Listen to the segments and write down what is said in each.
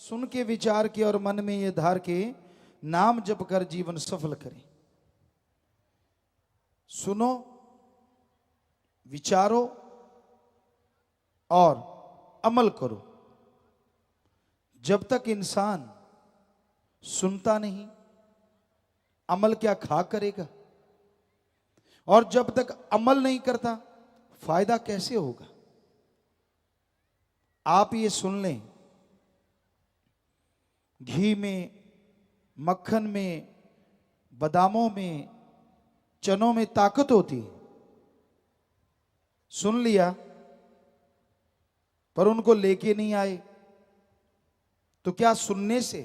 सुन के विचार के और मन में ये धार के नाम जप कर जीवन सफल करें। सुनो, विचारो और अमल करो। जब तक इंसान सुनता नहीं, अमल क्या खा करेगा? और जब तक अमल नहीं करता, फायदा कैसे होगा? आप ये सुन लें, घी में, मक्खन में, बादामों में, चनों में ताकत होती है। सुन लिया पर उनको लेके नहीं आए, तो क्या सुनने से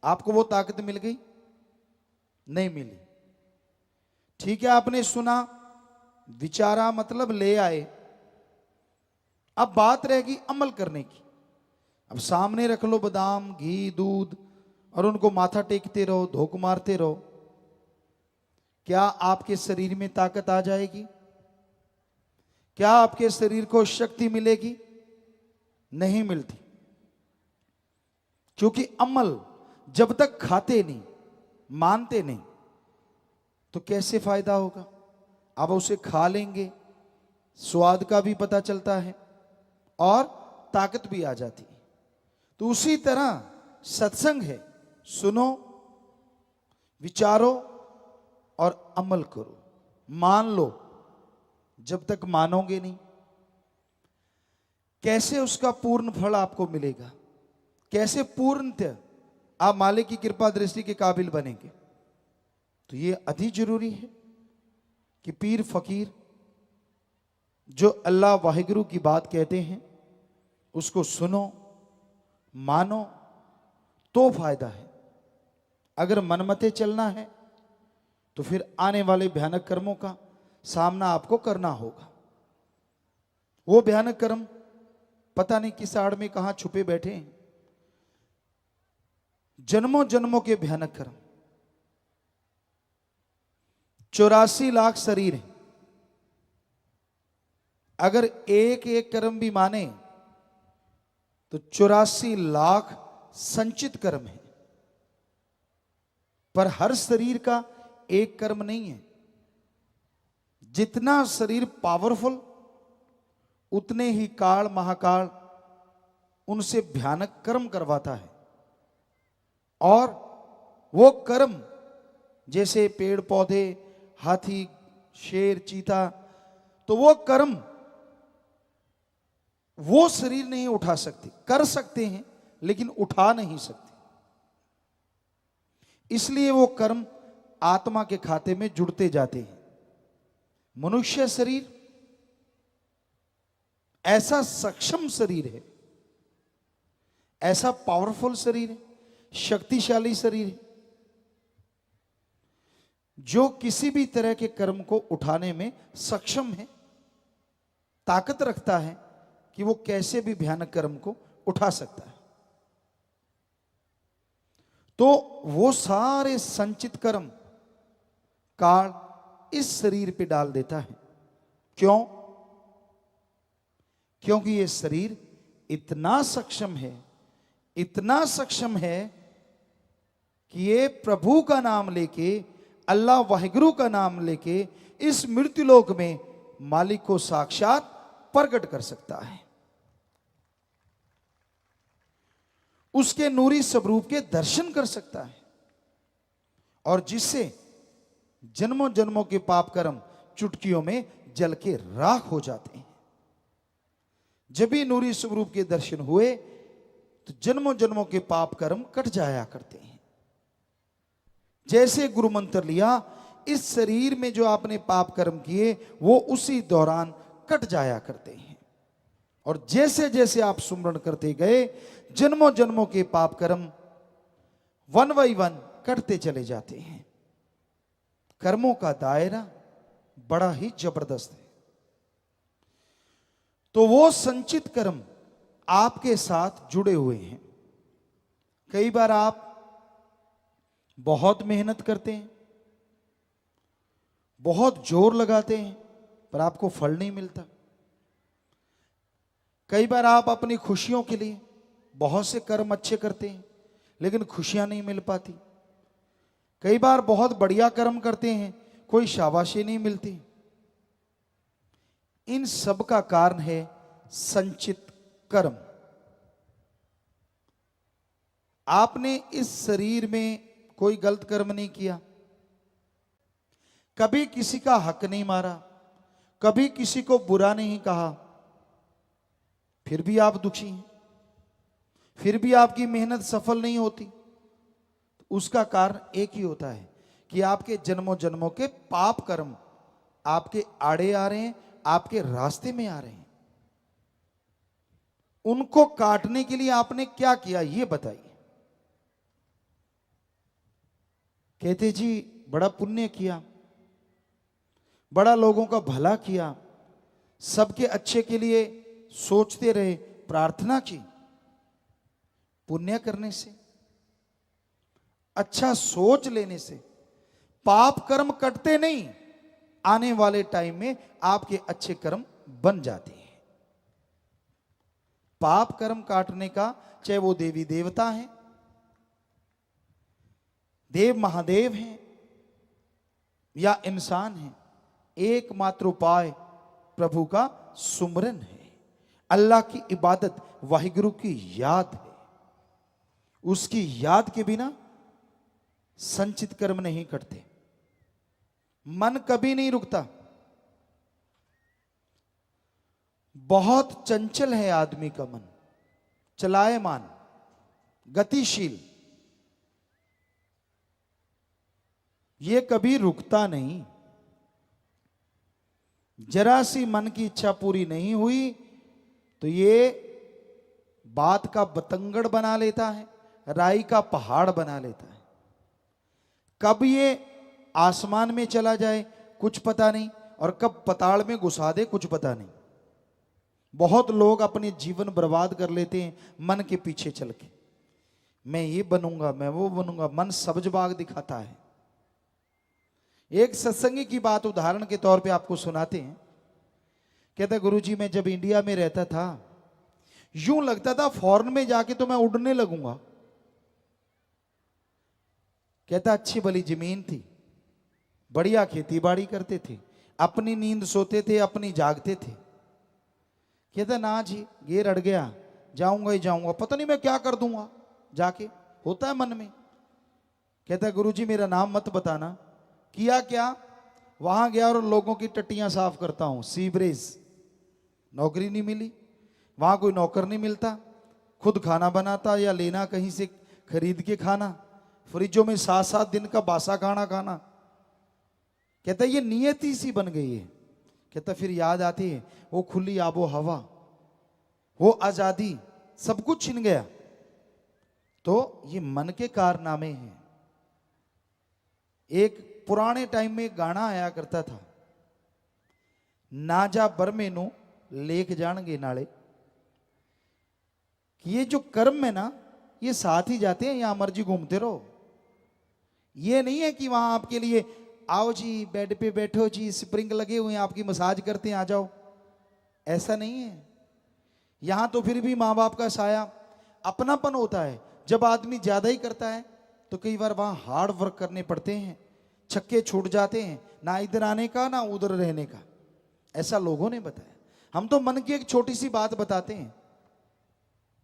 आपको वो ताकत मिल गई? नहीं मिली। ठीक है, आपने सुना, विचारा, मतलब ले आए। अब बात रहेगी अमल करने की। अब सामने रख लो बादाम, घी, दूध और उनको माथा टेकते रहो, धोख मारते रहो। क्या आपके शरीर में ताकत आ जाएगी? क्या आपके शरीर को शक्ति मिलेगी? नहीं मिलती। क्योंकि अमल जब तक खाते नहीं, मानते नहीं, तो कैसे फायदा होगा? अब उसे खा लेंगे, स्वाद का भी पता चलता है और ताकत भी आ जाती है। तो उसी तरह सत्संग है, सुनो, विचारो और अमल करो। मान लो, जब तक मानोगे नहीं, कैसे उसका पूर्ण फल आपको मिलेगा? कैसे पूर्णतः आप मालिक की कृपा दृष्टि के काबिल बनेंगे? तो ये अति जरूरी है कि पीर फकीर जो अल्लाह वाहिगुरु की बात कहते हैं उसको सुनो, मानो, तो फायदा है। अगर मनमते चलना है तो फिर आने वाले भयानक कर्मों का सामना आपको करना होगा। वो भयानक कर्म पता नहीं किस आड़ में कहां छुपे बैठे हैं। जन्मों जन्मों के भयानक कर्म। 84 लाख शरीर हैं। अगर एक एक कर्म भी माने तो 84 लाख संचित कर्म है। पर हर शरीर का एक कर्म नहीं है। जितना शरीर पावरफुल, उतने ही काल महाकाल उनसे भयानक कर्म करवाता है। और वो कर्म जैसे पेड़ पौधे, हाथी, शेर, चीता, तो वो कर्म वो शरीर नहीं उठा सकते। कर सकते हैं लेकिन उठा नहीं सकते। इसलिए वो कर्म आत्मा के खाते में जुड़ते जाते हैं। मनुष्य शरीर ऐसा सक्षम शरीर है, ऐसा पावरफुल शरीर है, शक्तिशाली शरीर है, जो किसी भी तरह के कर्म को उठाने में सक्षम है, ताकत रखता है कि वो कैसे भी भयानक कर्म को उठा सकता है। तो वो सारे संचित कर्म काल इस शरीर पे डाल देता है। क्यों? क्योंकि ये शरीर इतना सक्षम है, इतना सक्षम है कि ये प्रभु का नाम लेके, अल्लाह वाहिगुरु का नाम लेके इस मृत्युलोक में मालिक को साक्षात प्रकट कर सकता है। उसके नूरी स्वरूप के दर्शन कर सकता है और जिससे जन्मों जन्मों के पाप कर्म चुटकियों में जल के राख हो जाते हैं। जब भी नूरी स्वरूप के दर्शन हुए तो जन्मों जन्मों के पाप कर्म कट जाया करते हैं। जैसे गुरु मंत्र लिया, इस शरीर में जो आपने पाप कर्म किए वो उसी दौरान कट जाया करते हैं। और जैसे जैसे आप सुमरण करते गए, जन्मों जन्मों के पाप कर्म वन बाई वन कटते चले जाते हैं। कर्मों का दायरा बड़ा ही जबरदस्त है। तो वो संचित कर्म आपके साथ जुड़े हुए हैं। कई बार आप बहुत मेहनत करते हैं, बहुत जोर लगाते हैं, पर आपको फल नहीं मिलता। कई बार आप अपनी खुशियों के लिए बहुत से कर्म अच्छे करते हैं लेकिन खुशियां नहीं मिल पाती। कई बार बहुत बढ़िया कर्म करते हैं, कोई शाबाशी नहीं मिलती। इन सब का कारण है संचित कर्म। आपने इस शरीर में कोई गलत कर्म नहीं किया, कभी किसी का हक नहीं मारा, कभी किसी को बुरा नहीं कहा, फिर भी आप दुखी हैं, फिर भी आपकी मेहनत सफल नहीं होती। उसका कारण एक ही होता है कि आपके जन्मों जन्मों के पाप कर्म आपके आड़े आ रहे हैं, आपके रास्ते में आ रहे हैं। उनको काटने के लिए आपने क्या किया ये बताइए। कहते जी बड़ा पुण्य किया, बड़ा लोगों का भला किया, सबके अच्छे के लिए सोचते रहे, प्रार्थना की। पुण्य करने से, अच्छा सोच लेने से पाप कर्म कटते नहीं, आने वाले टाइम में आपके अच्छे कर्म बन जाते हैं। पाप कर्म काटने का, चाहे वो देवी देवता हैं, देव महादेव हैं या इंसान हैं, एकमात्र उपाय प्रभु का सुमरन है, अल्लाह की इबादत, वाहिगुरु की याद है। उसकी याद के बिना संचित कर्म नहीं करते। मन कभी नहीं रुकता। बहुत चंचल है आदमी का मन, चलायमान, गतिशील, ये कभी रुकता नहीं। जरा सी मन की इच्छा पूरी नहीं हुई तो ये बात का बतंगड़ बना लेता है, राई का पहाड़ बना लेता है। कब ये आसमान में चला जाए कुछ पता नहीं, और कब पताल में घुसा दे कुछ पता नहीं। बहुत लोग अपने जीवन बर्बाद कर लेते हैं मन के पीछे चल के। मैं ये बनूंगा, मैं वो बनूंगा, मन सब्ज बाग दिखाता है। एक सत्संगी की बात उदाहरण के तौर पे आपको सुनाते हैं। कहता गुरुजी मैं जब इंडिया में रहता था यूं लगता था फॉरेन में जाके तो मैं उड़ने लगूंगा। कहता अच्छी भली जमीन थी, बढ़िया खेती बाड़ी करते थे, अपनी नींद सोते थे, अपनी जागते थे। कहता ना जी ये रड़ गया, जाऊंगा ही जाऊंगा, पता नहीं मैं क्या कर दूंगा जाके, होता है मन में। कहता गुरुजी मेरा नाम मत बताना। किया क्या, वहां गया और लोगों की टट्टियां साफ करता हूं, सीवरेज। नौकरी नहीं मिली, वहां कोई नौकर नहीं मिलता, खुद खाना बनाता या लेना कहीं से खरीद के खाना, फ्रिजों में 7-7 दिन का बासा खाना खाना। कहता ये नियति सी बन गई है। कहता फिर याद आती है वो खुली आबो हवा, वो आजादी, सब कुछ छिन गया। तो ये मन के कारनामे हैं। एक पुराने टाइम में एक गाना आया करता था, ना जा बर मैनू लेक जाणगे नाले। कि ये जो कर्म है ना ये साथ ही जाते हैं, यहां मर्जी घूमते रहो। ये नहीं है कि वहां आपके लिए आओ जी बेड पे बैठो जी, स्प्रिंग लगे हुए हैं आपकी मसाज करते हैं आ जाओ, ऐसा नहीं है। यहां तो फिर भी माँ बाप का साया, अपनापन होता है। जब आदमी ज्यादा ही करता है तो कई बार वहां हार्ड वर्क करने पड़ते हैं, छक्के छूट जाते हैं, ना इधर आने का ना उधर रहने का। ऐसा लोगों ने बताया। हम तो मन की एक छोटी सी बात बताते हैं,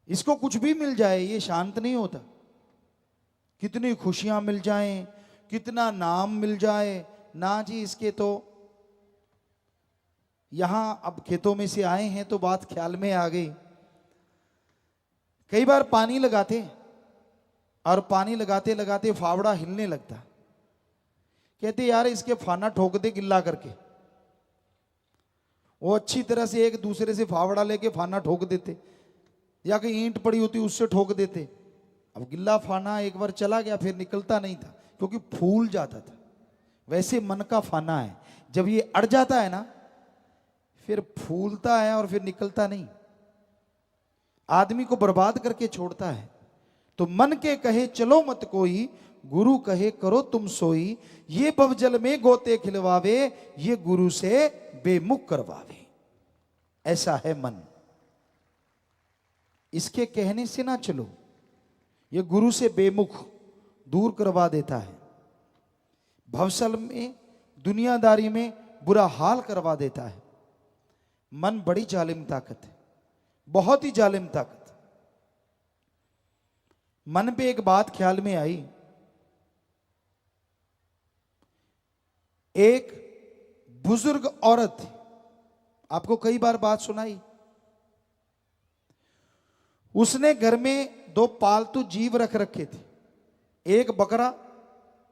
इसको कुछ भी मिल जाए ये शांत नहीं होता। कितनी खुशियां मिल जाएं, कितना नाम मिल जाए, ना जी इसके तो। यहां अब खेतों में से आए हैं तो बात ख्याल में आ गई। कई बार पानी लगाते और पानी लगाते लगाते फावड़ा हिलने लगता। कहते यार इसके फाना ठोक दे गिल्ला करके। वो अच्छी तरह से एक दूसरे से फावड़ा लेके फाना ठोक देते, या कहीं ईंट पड़ी होती उससे ठोक देते। अब गिल्ला फाना एक बार चला गया फिर निकलता नहीं था, क्योंकि फूल जाता था। वैसे मन का फाना है, जब ये अड़ जाता है ना फिर फूलता है और फिर निकलता नहीं, आदमी को बर्बाद करके छोड़ता है। तो मन के कहे चलो मत कोई, गुरु कहे करो तुम सोई। ये भवजल में गोते खिलवावे, ये गुरु से बेमुख करवावे। ऐसा है मन। इसके कहने से ना चलो, ये गुरु से बेमुख दूर करवा देता है, भवसल में दुनियादारी में बुरा हाल करवा देता है। मन बड़ी जालिम ताकत है, बहुत ही जालिम ताकत। मन पे एक बात ख्याल में आई, एक बुजुर्ग औरत थी, आपको कई बार बात सुनाई। उसने घर में 2 पालतू जीव रख रखे थे, एक बकरा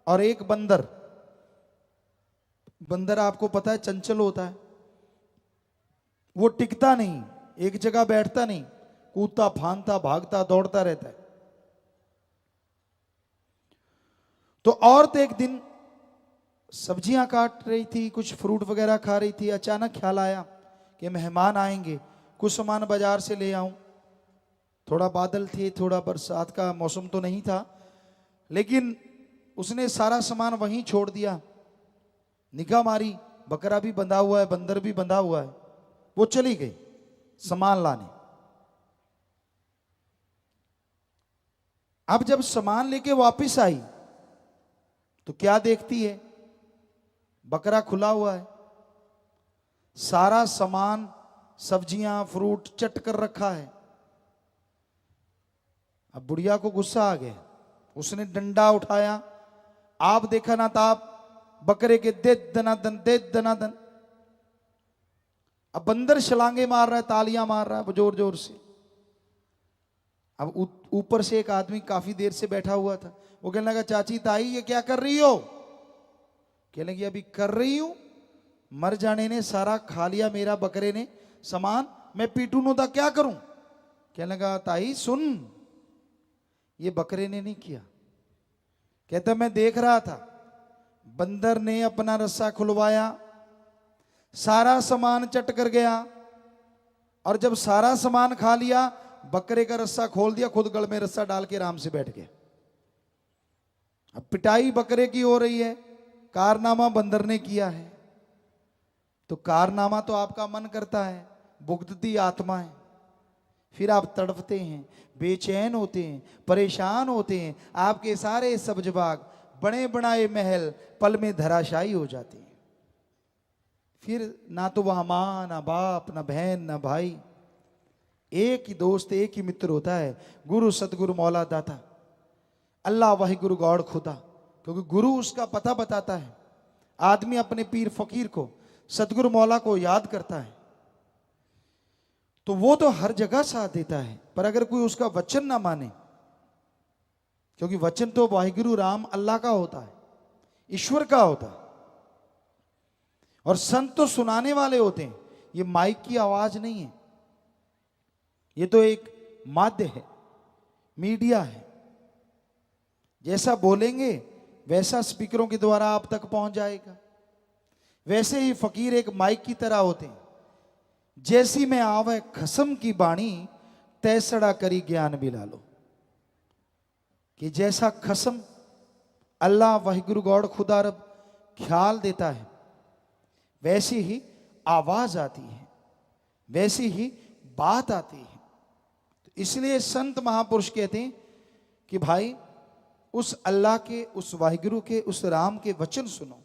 और एक बंदर। बंदर आपको पता है चंचल होता है, वो टिकता नहीं, एक जगह बैठता नहीं, कूदता फांदता भागता दौड़ता रहता है। तो औरत एक दिन सब्जियां काट रही थी, कुछ फ्रूट वगैरह खा रही थी। अचानक ख्याल आया कि मेहमान आएंगे, कुछ सामान बाजार से ले आऊं। थोड़ा बादल थे, थोड़ा बरसात का मौसम तो नहीं था, लेकिन उसने सारा सामान वहीं छोड़ दिया। निगाह मारी, बकरा भी बंधा हुआ है, बंदर भी बंधा हुआ है। वो चली गई सामान लाने। अब जब सामान लेके वापस आई तो क्या देखती है, बकरा खुला हुआ है, सारा सामान सब्जियां फ्रूट चट कर रखा है। अब बुढ़िया को गुस्सा आ गया, उसने डंडा उठाया, आप देखा ना ताप, बकरे के दे दनादन दे दनादन। अब बंदर छलांगे मार रहा है, तालियां मार रहा है जोर जोर से। अब ऊपर से एक आदमी काफी देर से बैठा हुआ था, वो कहने लगा, चाची ताई ये क्या कर रही हो? कहने लगी, अभी कर रही हूं, मर जाने ने सारा खा लिया मेरा बकरे ने सामान, मैं पीटू नो था क्या करूं? कहने लगा, ताई सुन, ये बकरे ने नहीं किया। कहता मैं देख रहा था, बंदर ने अपना रस्सा खुलवाया, सारा सामान चट कर गया, और जब सारा सामान खा लिया, बकरे का रस्सा खोल दिया, खुद गल में रस्सा डाल के आराम से बैठ गया। अब पिटाई बकरे की हो रही है, कारनामा बंदर ने किया है। तो कारनामा तो आपका मन करता है, भुगतती आत्मा है, फिर आप तड़पते हैं, बेचैन होते हैं, परेशान होते हैं। आपके सारे सब्ज बाग, बड़े बनाए महल पल में धराशायी हो जाते हैं। फिर ना तो वहां मां, ना बाप, ना बहन, ना भाई, एक ही दोस्त, एक ही मित्र होता है, गुरु सतगुरु मौला दाता, अल्लाह वही गुरु गौड़ खुदा। क्योंकि गुरु उसका पता बताता है। आदमी अपने पीर फकीर को, सतगुरु मौला को याद करता है तो वो तो हर जगह साथ देता है। पर अगर कोई उसका वचन ना माने, क्योंकि वचन तो वाहिगुरु राम अल्लाह का होता है, ईश्वर का होता है, और संत तो सुनाने वाले होते हैं। ये माइक की आवाज नहीं है, ये तो एक माध्य है, मीडिया है। जैसा बोलेंगे वैसा स्पीकरों के द्वारा आप तक पहुंच जाएगा। वैसे ही फकीर एक माइक की तरह होते हैं। जैसी में आवे खसम की बाणी, तैसड़ा करी ज्ञान बिला लो। कि जैसा खसम अल्लाह वाहिगुरु गौड़ खुदा रब ख्याल देता है, वैसी ही आवाज आती है, वैसी ही बात आती है। तो इसलिए संत महापुरुष कहते हैं कि भाई उस अल्लाह के, उस वाहिगुरु के, उस राम के वचन सुनो,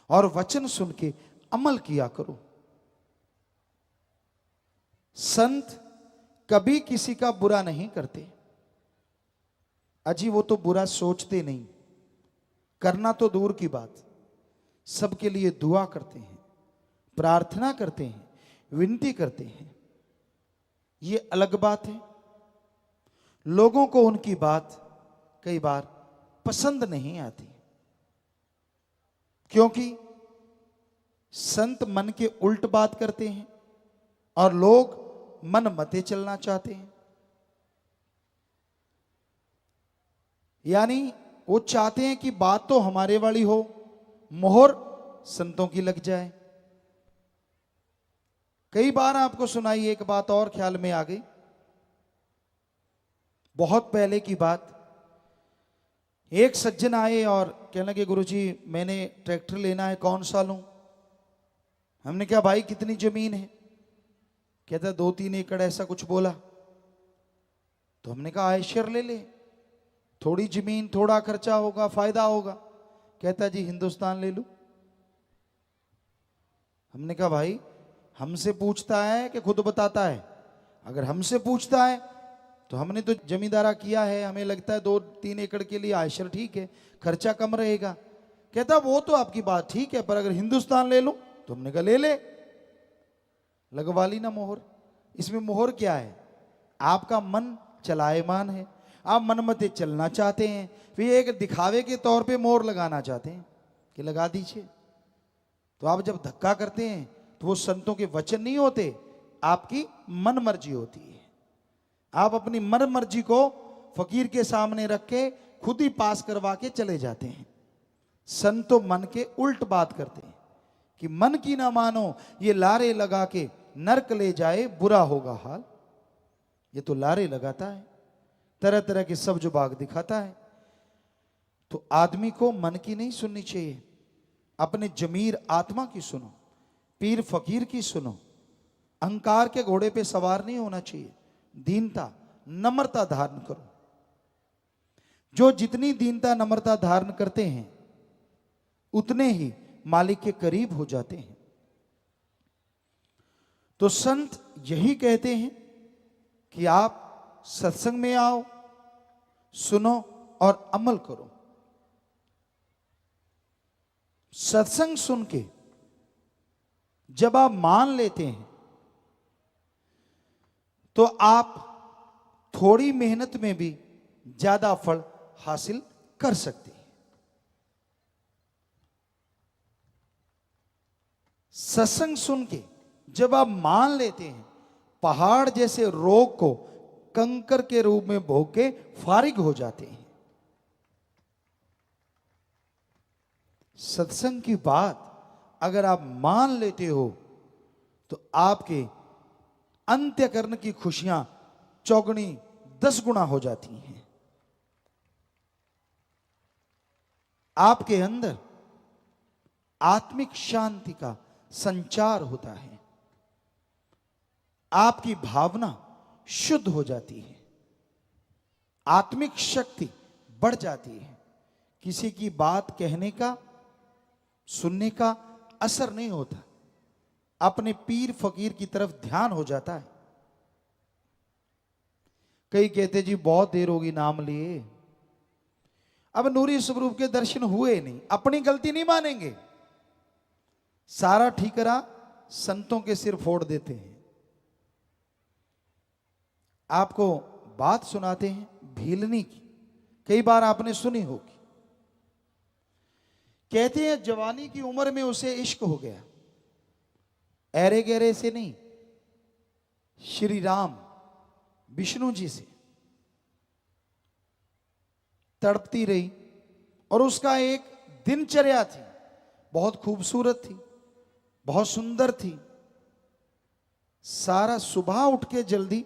और वचन सुन के अमल किया करो। संत कभी किसी का बुरा नहीं करते। अजी वो तो बुरा सोचते नहीं, करना तो दूर की बात, सबके लिए दुआ करते हैं, प्रार्थना करते हैं, विनती करते हैं, ये अलग बात है। लोगों को उनकी बात कई बार पसंद नहीं आती, क्योंकि संत मन के उल्ट बात करते हैं और लोग मन मते चलना चाहते हैं। यानी वो चाहते हैं कि बात तो हमारे वाली हो, मोहर संतों की लग जाए। कई बार आपको सुनाई एक बात और ख्याल में आ गई। बहुत पहले की बात, एक सज्जन आए और कहने लगे, गुरुजी मैंने ट्रैक्टर लेना है, कौन सा लूं? हमने कहा भाई कितनी जमीन है? कहता 2-3 एकड़, ऐसा कुछ बोला। तो हमने कहा आयशर ले ले, थोड़ी जमीन, थोड़ा खर्चा होगा, फायदा होगा। कहता जी हिंदुस्तान ले लूं। हमने कहा भाई हमसे पूछता है कि खुद बताता है? अगर हमसे पूछता है तो हमने तो जमींदारा किया है, हमें लगता है 2-3 एकड़ के लिए आयशर ठीक है, खर्चा कम रहेगा। कहता वो तो आपकी बात ठीक है, पर अगर हिंदुस्तान ले लूं? तो हमने कहा ले ले, लगवा ली ना मोहर। इसमें मोहर क्या है? आपका मन चलायमान है, आप मनमते चलना चाहते हैं, फिर एक दिखावे के तौर पे मोहर लगाना चाहते हैं कि लगा दीजिए। तो आप जब धक्का करते हैं तो वो संतों के वचन नहीं होते, आपकी मन मर्जी होती है। आप अपनी मन मर्जी को फकीर के सामने रख के खुद ही पास करवा के चले जाते हैं। संतो मन के उल्ट बात करते हैं कि मन की ना मानो, ये लारे लगा के नरक ले जाए, बुरा होगा हाल। ये तो लारे लगाता है, तरह तरह के सब्ज बाग दिखाता है। तो आदमी को मन की नहीं सुननी चाहिए, अपने जमीर आत्मा की सुनो, पीर फकीर की सुनो। अहंकार के घोड़े पे सवार नहीं होना चाहिए, दीनता नम्रता धारण करो। जो जितनी दीनता नम्रता धारण करते हैं उतने ही मालिक के करीब हो जाते हैं। तो संत यही कहते हैं कि आप सत्संग में आओ, सुनो और अमल करो। सत्संग सुन के जब आप मान लेते हैं तो आप थोड़ी मेहनत में भी ज्यादा फल हासिल कर सकते हैं। सत्संग सुन के जब आप मान लेते हैं, पहाड़ जैसे रोग को कंकर के रूप में भोग के फारिग हो जाते हैं। सत्संग की बात अगर आप मान लेते हो तो आपके अंत्यकरण की खुशियां चौगुनी 10 गुना हो जाती हैं। आपके अंदर आत्मिक शांति का संचार होता है, आपकी भावना शुद्ध हो जाती है, आत्मिक शक्ति बढ़ जाती है। किसी की बात कहने का, सुनने का असर नहीं होता, अपने पीर फकीर की तरफ ध्यान हो जाता है। कई कहते जी बहुत देर होगी नाम लिए, अब नूरी स्वरूप के दर्शन हुए नहीं, अपनी गलती नहीं मानेंगे, सारा ठीकरा संतों के सिर फोड़ देते हैं। आपको बात सुनाते हैं भीलनी की, कई बार आपने सुनी होगी। कहते हैं जवानी की उम्र में उसे इश्क हो गया, ऐरे गहरे से नहीं, श्री राम विष्णु जी से। तड़पती रही और उसका एक दिनचर्या थी, बहुत खूबसूरत थी, बहुत सुंदर थी। सारा सुबह उठ के जल्दी,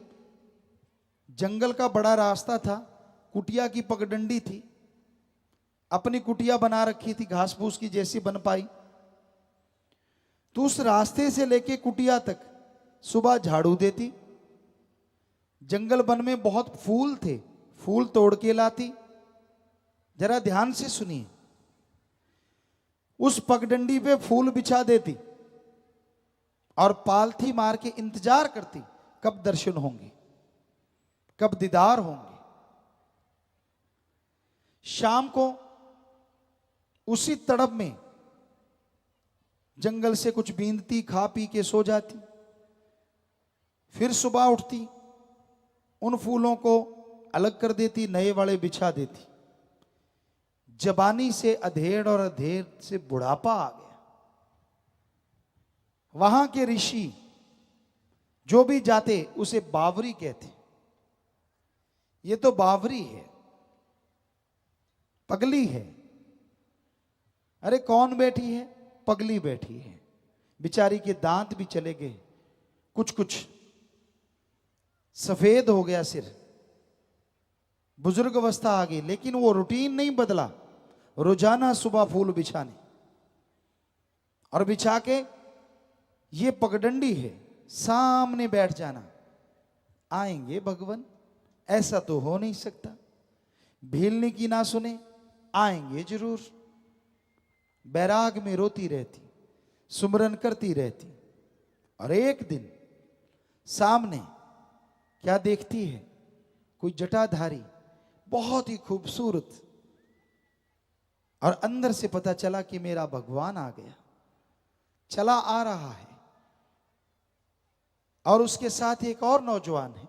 जंगल का बड़ा रास्ता था, कुटिया की पगडंडी थी, अपनी कुटिया बना रखी थी, घास फूस की जैसी बन पाई। तो उस रास्ते से लेके कुटिया तक सुबह झाड़ू देती। जंगल वन में बहुत फूल थे, फूल तोड़ के लाती। जरा ध्यान से सुनिए, उस पगडंडी पे फूल बिछा देती और पालथी मार के इंतजार करती कब दर्शन होंगे, कब दीदार होंगे। शाम को उसी तड़प में जंगल से कुछ बीनती, खा पी के सो जाती। फिर सुबह उठती, उन फूलों को अलग कर देती, नए वाले बिछा देती। जवानी से अधेड़ और अधेड़ से बुढ़ापा आ गया। वहां के ऋषि जो भी जाते उसे बावरी कहते। ये तो बावरी है, पगली है। अरे कौन बैठी है? पगली बैठी है। बिचारी के दांत भी चले गए, कुछ कुछ सफेद हो गया सिर, बुजुर्ग अवस्था आ गई, लेकिन वो रूटीन नहीं बदला। रोजाना सुबह फूल बिछाने और बिछा के ये पगडंडी है, सामने बैठ जाना, आएंगे भगवान, ऐसा तो हो नहीं सकता। भीलनी की ना सुने, आएंगे जरूर। बैराग में रोती रहती, सुमरन करती रहती, और एक दिन सामने क्या देखती है? कोई जटाधारी, बहुत ही खूबसूरत, और अंदर से पता चला कि मेरा भगवान आ गया, चला आ रहा है। और उसके साथ एक और नौजवान है।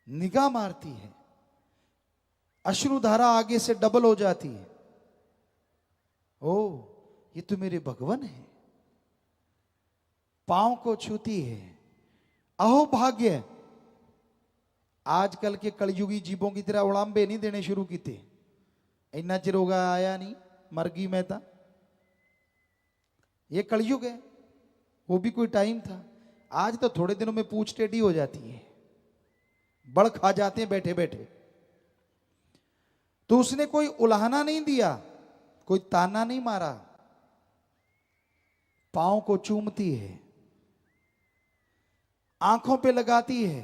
निगाह मारती है, अश्रुधारा आगे से डबल हो जाती है। ओ, ये तो मेरे भगवान है। पांव को छूती है। अहो भाग्य, आजकल के कलयुगी जीवों की तरह उड़ाम्बे नहीं देने शुरू कीते। इन्ना चिर हो गया आया नहीं, मर गई मैं था। ये कलयुग है, वो भी कोई टाइम था। आज तो थोड़े दिनों में पूछ टेढ़ी हो जाती है, बड़ खा जाते हैं बैठे बैठे। तो उसने कोई उलाहना नहीं दिया, कोई ताना नहीं मारा। पांव को चूमती है, आंखों पे लगाती है,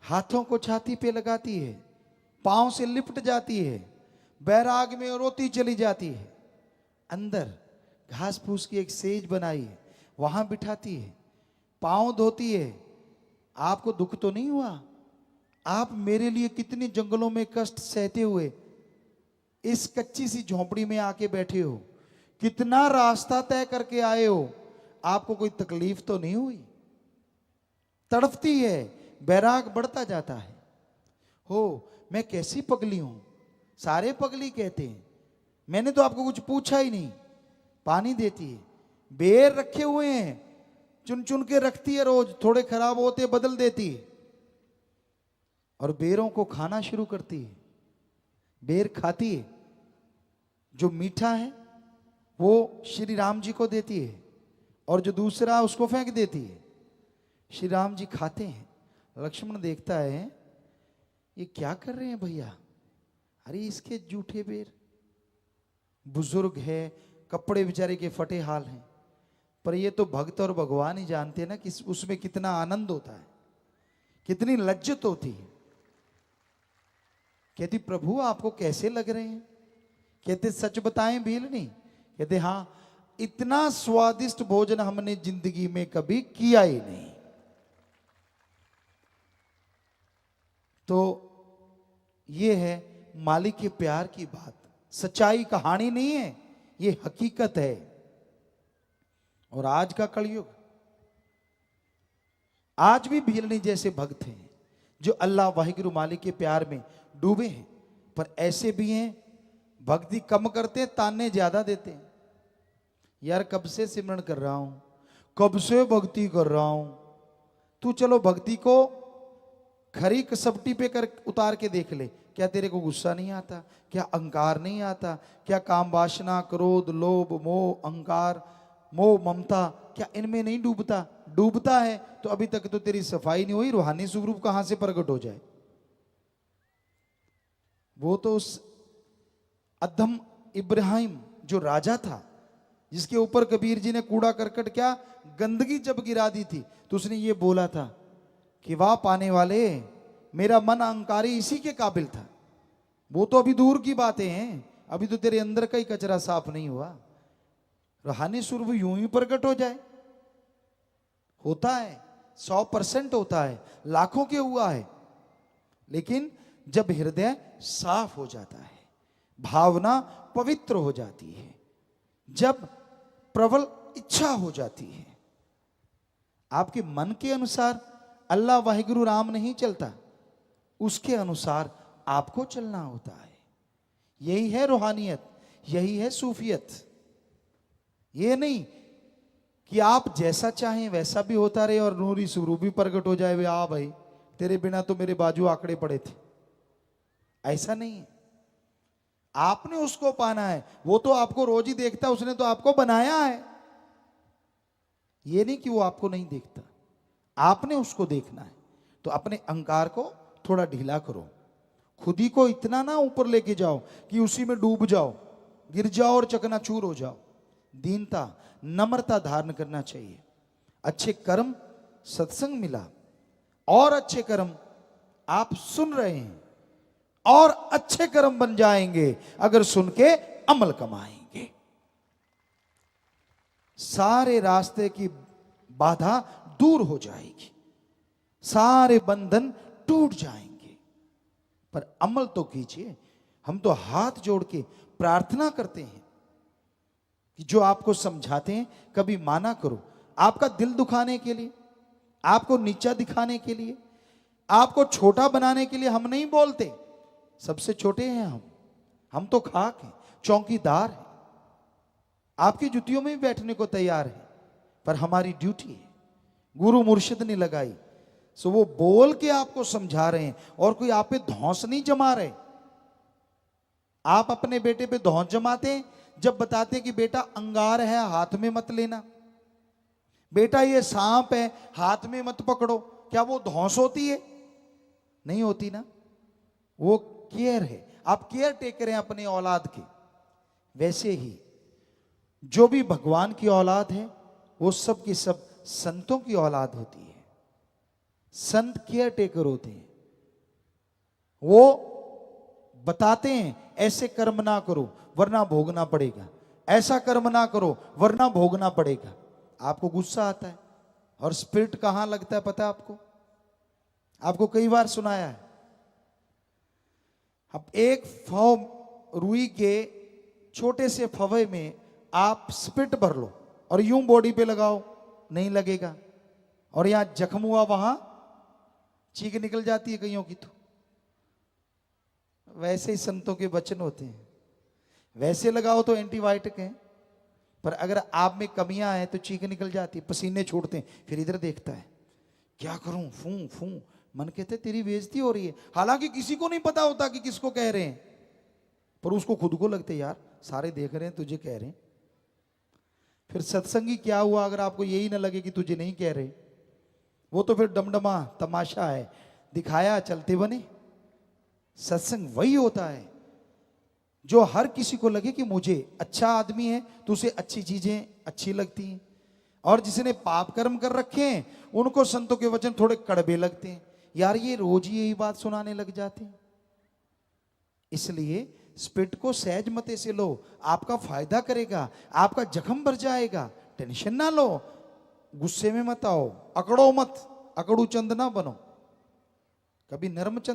हाथों को छाती पे लगाती है, पांव से लिपट जाती है, बैराग में रोती चली जाती है। अंदर घास फूस की एक सेज बनाई है, वहां बिठाती है, पांव धोती है। आपको दुख तो नहीं हुआ? आप मेरे लिए कितने जंगलों में कष्ट सहते हुए इस कच्ची सी झोंपड़ी में आके बैठे हो, कितना रास्ता तय करके आए हो, आपको कोई तकलीफ तो नहीं हुई? तड़पती है, बैराग बढ़ता जाता है। हो, मैं कैसी पगली हूं, सारे पगली कहते हैं, मैंने तो आपको कुछ पूछा ही नहीं। पानी देती है, बेर रखे हुए हैं, चुन चुन के रखती है, रोज थोड़े खराब होते बदल देती है, और बेरों को खाना शुरू करती है। बेर खाती है, जो मीठा है वो श्री राम जी को देती है, और जो दूसरा उसको फेंक देती है। श्री राम जी खाते हैं, लक्ष्मण देखता है ये क्या कर रहे हैं भैया, अरे इसके जूठे बेर। बुजुर्ग है, कपड़े बेचारे के फटे हाल हैं, पर ये तो भक्त और भगवान ही जानते हैं ना कि उसमें कितना आनंद होता है, कितनी लज्जत होती है। कहती प्रभु आपको कैसे लग रहे हैं? कहते सच बताएं भीलनी? कहते हाँ, इतना स्वादिष्ट भोजन हमने जिंदगी में कभी किया ही नहीं। तो ये है मालिक के प्यार की बात, सच्चाई कहानी नहीं है, ये हकीकत है। और आज का कलयुग, आज भी भीलनी जैसे भक्त हैं जो अल्लाह वाहिगुरु मालिक के प्यार में डूबे हैं, पर ऐसे भी हैं भक्ति कम करते हैं, ताने ज्यादा देते हैं। यार कब से सिमरन कर रहा हूं, कब से भक्ति कर रहा हूं, तू चलो भक्ति को खरी कसपटी पे कर उतार के देख ले, क्या तेरे को गुस्सा नहीं आता? क्या अहंकार नहीं आता? क्या काम वासना, क्रोध, लोभ, मोह, अहंकार, मोह, ममता, क्या इनमें नहीं डूबता? डूबता है तो अभी तक तो तेरी सफाई नहीं हुई, रूहानी स्वरूप कहां से प्रकट हो जाए? वो तो उस अधम इब्राहिम जो राजा था, जिसके ऊपर कबीर जी ने कूड़ा करकट क्या गंदगी जब गिरा दी थी, तो उसने ये बोला था कि वाह पाने वाले, मेरा मन अहंकारी इसी के काबिल था। वो तो अभी दूर की बातें हैं, अभी तो तेरे अंदर का ही कचरा साफ नहीं हुआ। रूहानी स्वरूप यूं ही प्रकट हो जाए? होता है, 100% होता है, लाखों के हुआ है, लेकिन जब हृदय साफ हो जाता है, भावना पवित्र हो जाती है, जब प्रबल इच्छा हो जाती है, आपके मन के अनुसार अल्लाह वाहिगुरु राम नहीं चलता, उसके अनुसार आपको चलना होता है। यही है रूहानियत, यही है सूफियत। ये नहीं कि आप जैसा चाहें वैसा भी होता रहे और नूरी स्वरूप भी प्रकट हो जाए, आ भाई तेरे बिना तो मेरे बाजू आंकड़े पड़े थे, ऐसा नहीं है। आपने उसको पाना है, वो तो आपको रोज ही देखता है, उसने तो आपको बनाया है। ये नहीं कि वो आपको नहीं देखता, आपने उसको देखना है। तो अपने अहंकार को थोड़ा ढीला करो, खुद ही को इतना ना ऊपर लेके जाओ कि उसी में डूब जाओ, गिर जाओ और चकनाचूर हो जाओ। दीनता, नम्रता धारण करना चाहिए। अच्छे कर्म, सत्संग मिला, और अच्छे कर्म आप सुन रहे हैं, और अच्छे कर्म बन जाएंगे अगर सुन के अमल कमाएंगे। सारे रास्ते की बाधा दूर हो जाएगी, सारे बंधन टूट जाएंगे। पर अमल तो कीजिए। हम तो हाथ जोड़ के प्रार्थना करते हैं कि जो आपको समझाते हैं कभी माना करो। आपका दिल दुखाने के लिए, आपको नीचा दिखाने के लिए, आपको छोटा बनाने के लिए हम नहीं बोलते। सबसे छोटे हैं हम तो खाक हैं, चौकीदार हैं, आपकी जुतियों में भी बैठने को तैयार है। पर हमारी ड्यूटी है, गुरु मुर्शिद ने लगाई, सो वो बोल के आपको समझा रहे हैं, और कोई आप पे धौंस नहीं जमा रहे। आप अपने बेटे पे धौंस जमाते हैं जब बताते हैं कि बेटा अंगार है हाथ में मत लेना, बेटा ये सांप है हाथ में मत पकड़ो। क्या वो धौंस होती है? नहीं होती ना, वो केयर है। आप केयर टेकर हैं अपने औलाद के। वैसे ही जो भी भगवान की औलाद है वो सब की सब संतों की औलाद होती है। संत केयर टेकर होते हैं, वो बताते हैं ऐसे कर्म ना करो वरना भोगना पड़ेगा, ऐसा कर्म ना करो वरना भोगना पड़ेगा। आपको गुस्सा आता है, और स्पिरिट कहां लगता है पता है आपको? आपको कई बार सुनाया है। अब एक फव रुई के छोटे से फवे में आप स्पिरिट भर लो और यूं बॉडी पे लगाओ, नहीं लगेगा। और यहां जख्म हुआ वहां चीख निकल जाती है कईयों की। तो वैसे ही संतों के वचन होते हैं, वैसे लगाओ तो एंटीबायोटिक है, पर अगर आप में कमियां हैं तो चीख निकल जाती है, पसीने छूटते हैं। फिर इधर देखता है क्या करूं, फू फू, मन कहते तेरी बेइज्जती हो रही है। हालांकि किसी को नहीं पता होता कि किसको कह रहे हैं, पर उसको खुद को लगते यार सारे देख रहे हैं तुझे कह रहे हैं। फिर सत्संगी क्या हुआ अगर आपको यही ना लगे कि तुझे नहीं कह रहे? वो तो फिर डमडमा तमाशा है, दिखाया चलते बने। सत्संग वही होता है जो हर किसी को लगे कि मुझे अच्छा आदमी है तो उसे अच्छी चीजें अच्छी लगती हैं, और जिसने पाप कर्म कर रखे हैं उनको संतों के वचन थोड़े कड़वे लगते हैं। यार ये रोज ही यही बात सुनाने लग जाते हैं। इसलिए स्पिरिट को सहज मते से लो, आपका फायदा करेगा, आपका जख्म भर जाएगा। टेंशन ना लो, गुस्से में मत आओ, अकड़ो मत, अकड़ू चंद ना बनो, कभी नर्म चंद